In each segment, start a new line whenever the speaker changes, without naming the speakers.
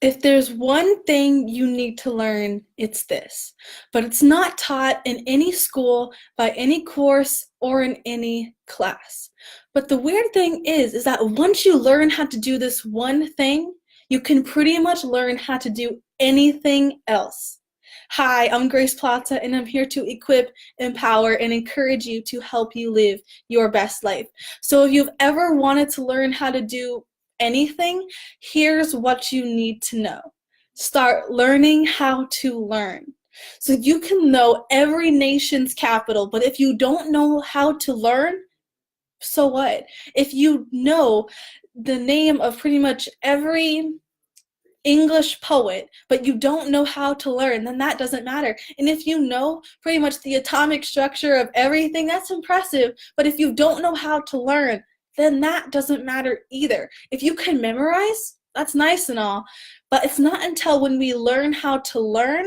If there's one thing you need to learn, it's this. But it's not taught in any school, by any course, or in any class. But the weird thing is that once you learn how to do this one thing, you can pretty much learn how to do anything else. Hi, I'm Grace Plata, and I'm here to equip, empower, and encourage you to help you live your best life. So if you've ever wanted to learn how to do anything, here's what you need to know. Start learning how to learn. So you can know every nation's capital, but if you don't know how to learn, so what? If you know the name of pretty much every English poet, but you don't know how to learn, then that doesn't matter. And if you know pretty much the atomic structure of everything, that's impressive. But if you don't know how to learn, then that doesn't matter either. If you can memorize, that's nice and all, but it's not until when we learn how to learn,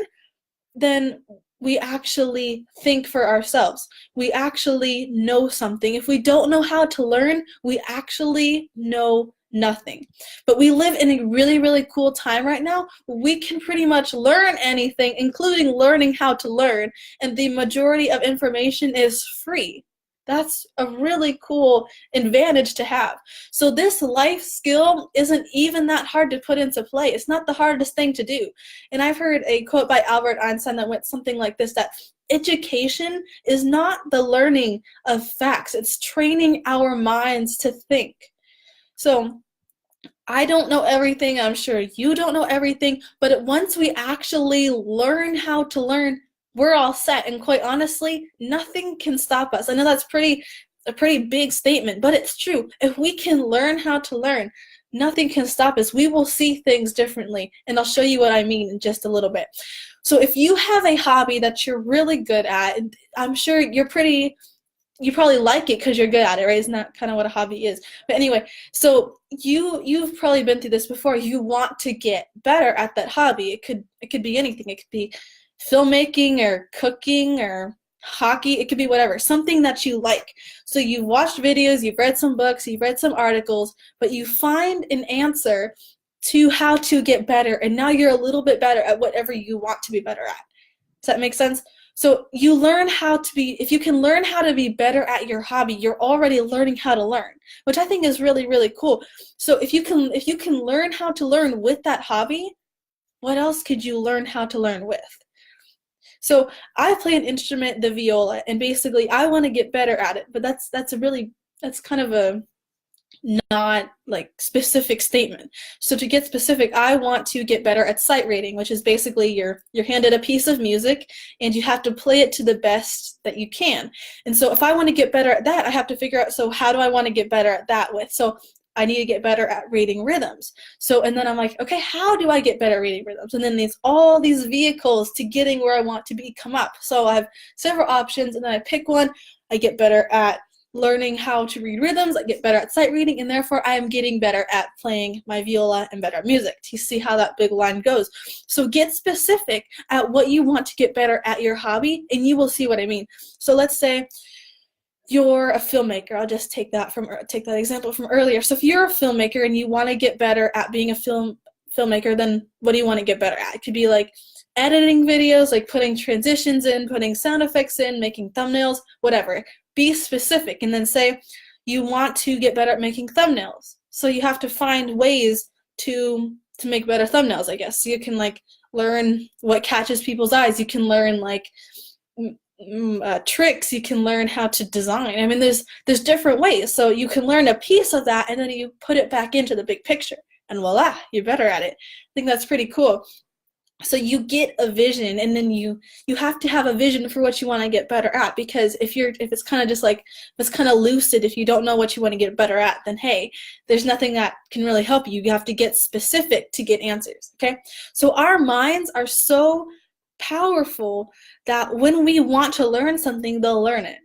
then we actually think for ourselves. We actually know something. If we don't know how to learn, we actually know nothing. But we live in a really, really cool time right now. We can pretty much learn anything, including learning how to learn, and the majority of information is free. That's a really cool advantage to have. So this life skill isn't even that hard to put into play. It's not the hardest thing to do. And I've heard a quote by Albert Einstein that went something like this, that education is not the learning of facts. It's training our minds to think. So I don't know everything. I'm sure you don't know everything. But once we actually learn how to learn, we're all set. And quite honestly, nothing can stop us. I know that's a pretty big statement, but it's true. If we can learn how to learn, nothing can stop us. We will see things differently. And I'll show you what I mean in just a little bit. So if you have a hobby that you're really good at, I'm sure you probably like it because you're good at it, right? Isn't that kind of what a hobby is? But anyway, so you've probably been through this before. You want to get better at that hobby. It could be anything. It could be filmmaking or cooking or hockey. It could be whatever, something that you like. So you've watched videos, you've read some books, you've read some articles, but you find an answer to how to get better, and now you're a little bit better at whatever you want to be better at. Does that make sense? So you learn how to be, if you can learn how to be better at your hobby, you're already learning how to learn, which I think is really, really cool. So if you can learn how to learn with that hobby, what else could you learn how to learn with? So I play an instrument, the viola, and basically I want to get better at it, but that's kind of a not like specific statement. So to get specific, I want to get better at sight reading, which is basically you're handed a piece of music and you have to play it to the best that you can. And so if I want to get better at that, I have to figure out, so how do I want to get better at that with? So I need to get better at reading rhythms. So, and then I'm like, okay, how do I get better at reading rhythms? And then all these vehicles to getting where I want to be come up. So I have several options, and then I pick one. I get better at learning how to read rhythms, I get better at sight reading, and therefore I am getting better at playing my viola and better at music. Do you see how that big line goes? So get specific at what you want to get better at your hobby, and you will see what I mean. So let's say you're a filmmaker. I'll just take that example from earlier. So if you're a filmmaker and you want to get better at being a filmmaker, then what do you want to get better at? It could be like editing videos, like putting transitions in, putting sound effects in, making thumbnails, whatever. Be specific, and then say you want to get better at making thumbnails. So you have to find ways to make better thumbnails, I guess. So you can like learn what catches people's eyes. You can learn like tricks. You can learn how to design. I mean, there's different ways. So you can learn a piece of that, and then you put it back into the big picture, and voila, you're better at it. I think that's pretty cool. So you get a vision, and then you have to have a vision for what you want to get better at, because if it's kind of just like, if it's kind of lucid, if you don't know what you want to get better at, then hey, there's nothing that can really help you. You have to get specific to get answers, okay? So our minds are so powerful that when we want to learn something, they'll learn it.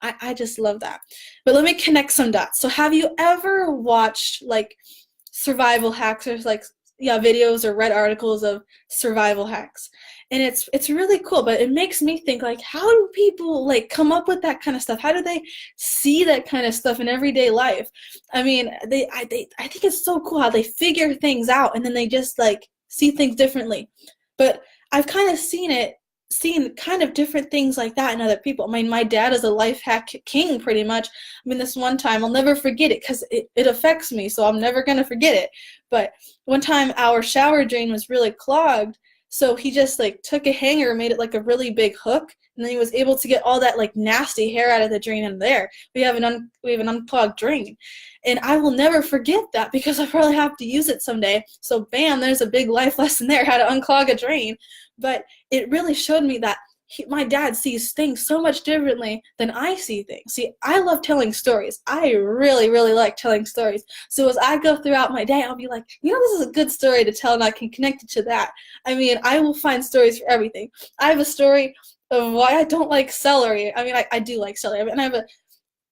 I just love that. But let me connect some dots. So have you ever watched like survival hacks, or like videos or read articles of survival hacks? And it's really cool, but it makes me think, like, how do people like come up with that kind of stuff? How do they see that kind of stuff in everyday life? I mean, I think it's so cool how they figure things out, and then they just like see things differently. But I've kind of seen kind of different things like that in other people. I mean, my dad is a life hack king pretty much. I mean, this one time, I'll never forget it because it affects me, so I'm never going to forget it. But one time our shower drain was really clogged, so he just like took a hanger, made it like a really big hook, and then he was able to get all that like nasty hair out of the drain in there. We have an unclogged drain. And I will never forget that because I probably have to use it someday. So bam, there's a big life lesson there, how to unclog a drain. But it really showed me that my dad sees things so much differently than I see things. See, I love telling stories. I really, really like telling stories. So as I go throughout my day, I'll be like, this is a good story to tell, and I can connect it to that. I mean, I will find stories for everything. I have a story of why I don't like celery. I mean, I do like celery, and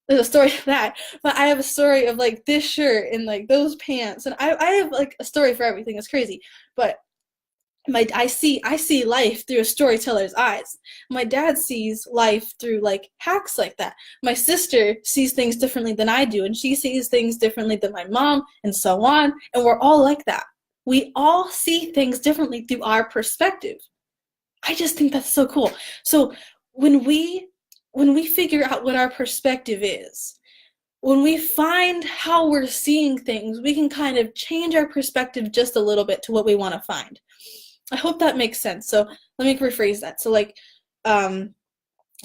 there's a story of that, but I have a story of like this shirt and like those pants, and I have like a story for everything. It's crazy, but I see life through a storyteller's eyes. My dad sees life through like hacks like that. My sister sees things differently than I do, and she sees things differently than my mom, and so on. And we're all like that. We all see things differently through our perspective. I just think that's so cool. So when we figure out what our perspective is, when we find how we're seeing things, we can kind of change our perspective just a little bit to what we want to find. I hope that makes sense. So let me rephrase that. So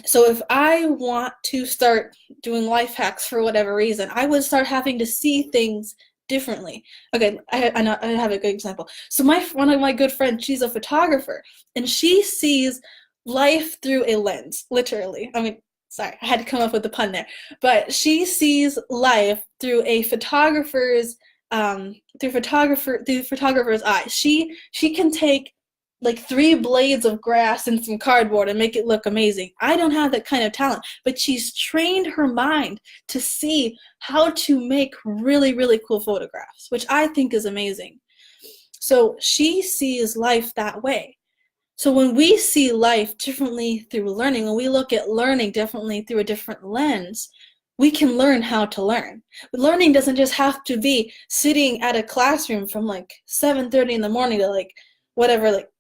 so if I want to start doing life hacks for whatever reason, I would start having to see things differently. Okay, I have a good example. So one of my good friends, she's a photographer, and she sees life through a lens, literally. I mean, sorry, I had to come up with the pun there. But she sees life through a photographer's through photographer's eyes. She can take like 3 blades of grass and some cardboard and make it look amazing. I don't have that kind of talent, but she's trained her mind to see how to make really, really cool photographs, which I think is amazing. So she sees life that way. So when we see life differently through learning, when we look at learning differently through a different lens, we can learn how to learn. But learning doesn't just have to be sitting at a classroom from like 7:30 in the morning to like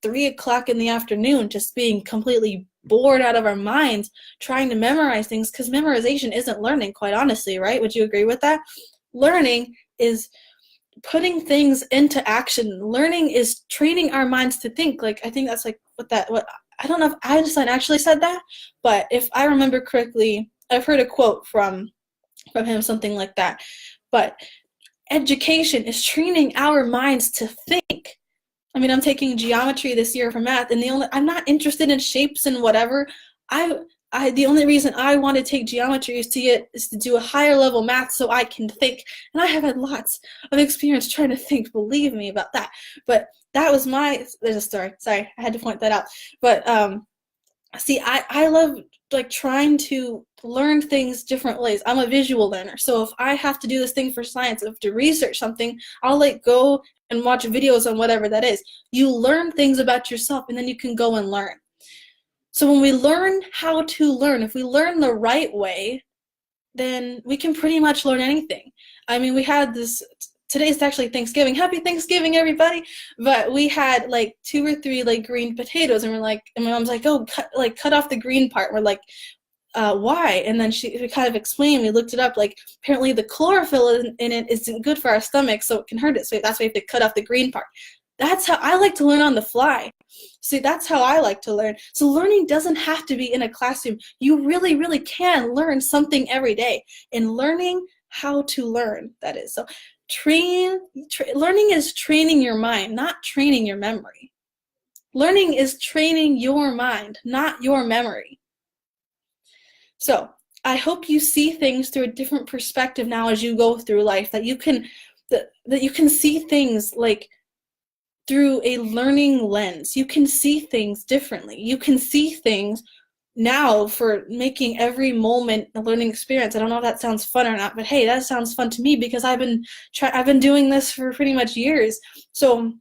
3 o'clock in the afternoon, just being completely bored out of our minds trying to memorize things, because memorization isn't learning, quite honestly, right? Would you agree with that? Learning is putting things into action. Learning is training our minds to think. Like, I think that's like what I don't know if Einstein actually said that, but if I remember correctly, I've heard a quote from him, something like that. But education is training our minds to think. I mean, I'm taking geometry this year for math, and I'm not interested in shapes and whatever. The only reason I want to take geometry is to do a higher level math so I can think. And I have had lots of experience trying to think, believe me about that. But that was there's a story. Sorry, I had to point that out. But see, I love like trying to learn things different ways. I'm a visual learner, so if I have to do this thing for science, if to research something, I'll like go and watch videos on whatever that is. You learn things about yourself, and then you can go and learn. So when we learn how to learn, if we learn the right way, then we can pretty much learn anything. I mean, we had this, today's actually Thanksgiving. Happy Thanksgiving, everybody. But we had like 2 or 3 like green potatoes, and my mom's like, oh, cut off the green part. We're like, why? And then we kind of explained, we looked it up, like apparently the chlorophyll in it isn't good for our stomach, so it can hurt it. So that's why you have to cut off the green part. That's how I like to learn on the fly. See, that's how I like to learn. So learning doesn't have to be in a classroom. You really, really can learn something every day. And learning how to learn, that is. So learning is training your mind, not training your memory. Learning is training your mind, not your memory. So I hope you see things through a different perspective now as you go through life, that you can see things like through a learning lens. You can see things differently. You can see things now for making every moment a learning experience. I don't know if that sounds fun or not, but hey, that sounds fun to me because I've been doing this for pretty much years. So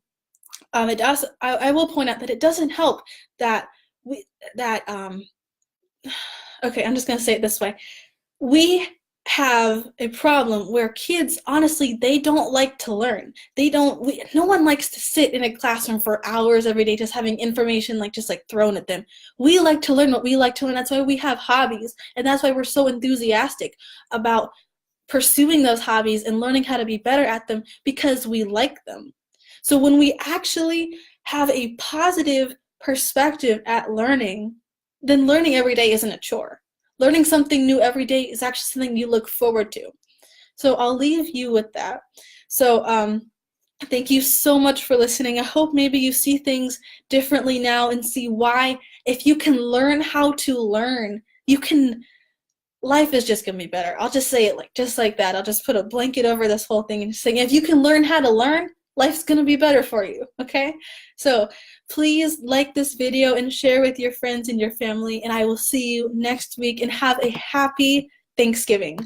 it does. I will point out that it doesn't help that okay, I'm just gonna say it this way. We have a problem where kids, honestly, they don't like to learn. No one likes to sit in a classroom for hours every day just having information just thrown at them. We like to learn what we like to learn. That's why we have hobbies, and that's why we're so enthusiastic about pursuing those hobbies and learning how to be better at them, because we like them. So when we actually have a positive perspective at learning, then learning every day isn't a chore. Learning something new every day is actually something you look forward to. So I'll leave you with that. So thank you so much for listening. I hope maybe you see things differently now and see why, if you can learn how to learn, life is just going to be better. I'll just say it just like that. I'll just put a blanket over this whole thing and just say, if you can learn how to learn, life's going to be better for you, okay? So please like this video and share with your friends and your family, and I will see you next week, and have a happy Thanksgiving.